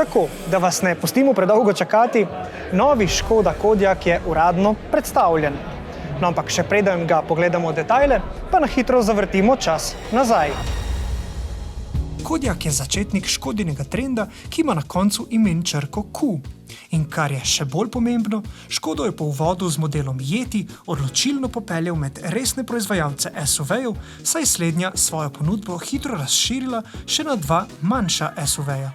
Tako, da vas ne pustimo predolgo čakati, novi Škoda Kodiaq je uradno predstavljen. No, ampak še preden ga pogledamo detajle, pa na hitro zavrtimo čas nazaj. Kodiaq je začetnik Škodinega trenda, ki ima na koncu imen črko Q. In kar je še bolj pomembno, Škodo je po uvodu z modelom Yeti odločilno popeljal med resne proizvajalce SUV-jev, saj slednja svojo ponudbo hitro razširila še na 2 manjša SUV-ja.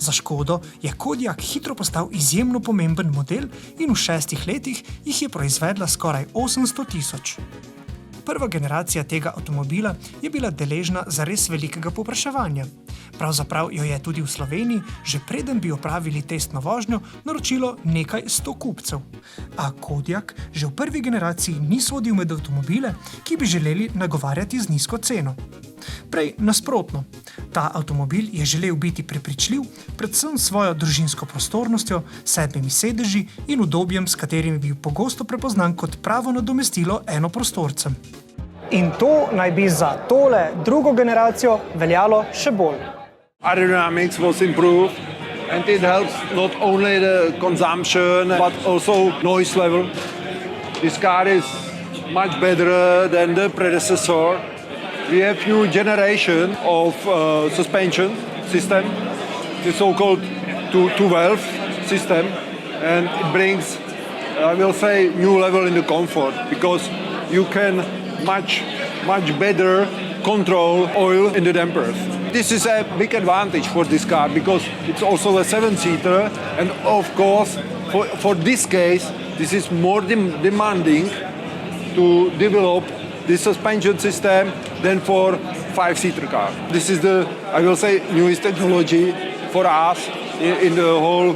Za Škodo je Kodiaq hitro postal izjemno pomemben model in v 6 letih jih je proizvedla skoraj 800 000. Prva generacija tega avtomobila je bila deležna zares velikega povpraševanja. Pravzaprav jo je tudi v Sloveniji, že preden bi opravili testno vožnjo, naročilo nekaj 100 kupcev. A Kodiaq že v prvi generaciji ni sodil med avtomobile, ki bi želeli nagovarjati z nizko ceno. Prej nasprotno. Ta avtomobil je želel biti prepričljiv, predvsem s svojo družinsko prostornostjo, 7 sedeži in udobjem, s katerim je bil pogosto prepoznan kot pravo nadomestilo enoprostorcem. In to naj bi za tole drugo generacijo veljalo še bolj. Aerodynamics was improved and it helps not only the consumption but also noise level. This car is much better than the predecessor. We have new generation of suspension system, the so-called two-valve system, and it brings, I will say, new level in the comfort because you can much better control oil in the dampers. This is a big advantage for this car because it's also a 7-seater, and of course for this case this is more demanding to develop this suspension system than for 5-seater car. This is the, I will say, newest technology for us in the whole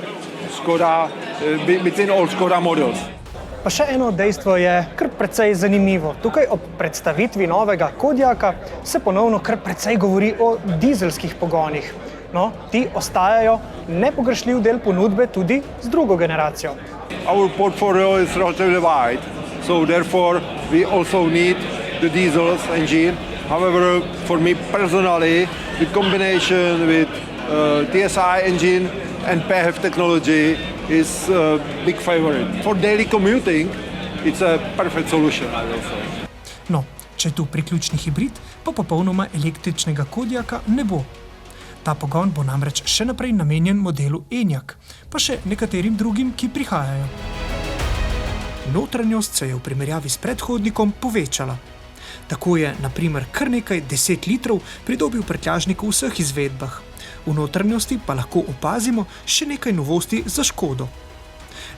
Škoda, between all Škoda models. Pa še eno dejstvo je kar precej zanimivo. Tukaj ob predstavitvi novega Kodiaqa se ponovno kar precej govori o dizelskih pogonih. No, ti ostajajo nepogrešljiv del ponudbe tudi z drugo generacijo. Our portfolio is relatively wide, so therefore we also need the diesel engine. However, for me personally, the combination with TSI engine and PHEV technology is a big favorite. For daily commuting, it's a perfect solution, I will say. No, če tu priključni hibrid, pa popolnoma električnega Kodiaqa ne bo. Ta pogon bo namreč še naprej namenjen modelu Enyaq, pa še nekaterim drugim, ki prihajajo. Notranjost se je v primerjavi s predhodnikom povečala. Tako je, na primer, kar nekaj 10 litrov pridobil prtljažnik v vseh izvedbah. V notranjosti pa lahko opazimo še nekaj novosti za Škodo.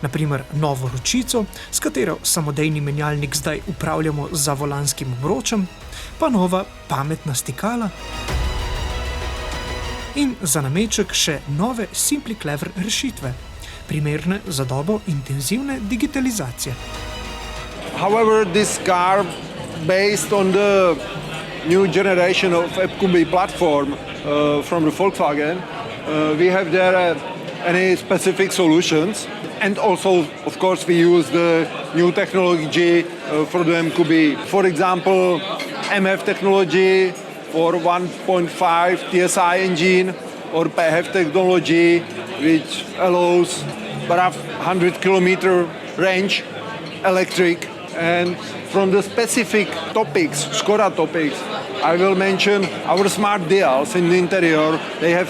Na primer, novo ročico, s katero samodejni menjalnik zdaj upravljamo za volanskim obročem, pa nova pametna stikala in za nameček še nove Simply Clever rešitve, primerne za dobo intenzivne digitalizacije. However, this car, based on the new generation of FQB platform from the Volkswagen, we have there any specific solutions, and also, of course, we use the new technology for the MQB. For example, MF technology for 1.5 TSI engine, or PHEV technology, which allows about 100 kilometer range electric. And from the specific topics, Škoda topics, I will mention our smart dials in the interior. They have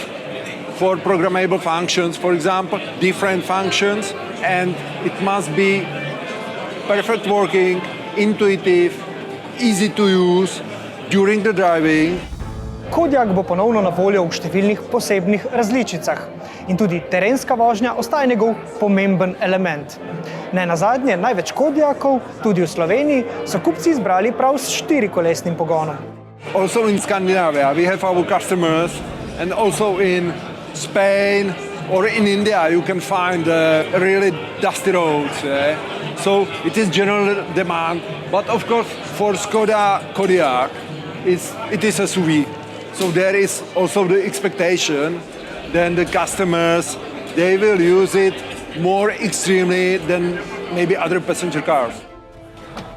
4 programmable functions, for example, different functions, and it must be perfect working, intuitive, easy to use during the driving. Kodiaq bo ponovno na voljo v številnih posebnih različicah in tudi terenska vožnja ostaja njegov pomemben element. Ne nazadnje, največ Kodiaqov, tudi v Sloveniji, so kupci izbrali prav s 4-kolesnim pogonom. Also in Scandinavia, we have our customers, and also in Spain or in India, you can find really dusty roads. So it is general demand, but of course for Škoda Kodiaq, it is a SUV. So there is also the expectation that the customers, they will use it more extremely than maybe other passenger cars.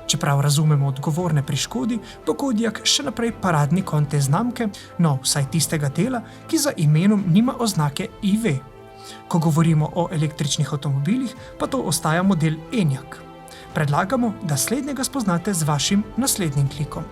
Čeprav razumemo odgovorne pri Škodi, bo Kodiaq še naprej paradni konj te znamke, no vsaj tistega dela, ki za imenom nima oznake IV. Ko govorimo o električnih avtomobilih, pa to ostaja model Enyaq. Predlagamo, da slednjega spoznate z vašim naslednjim klikom.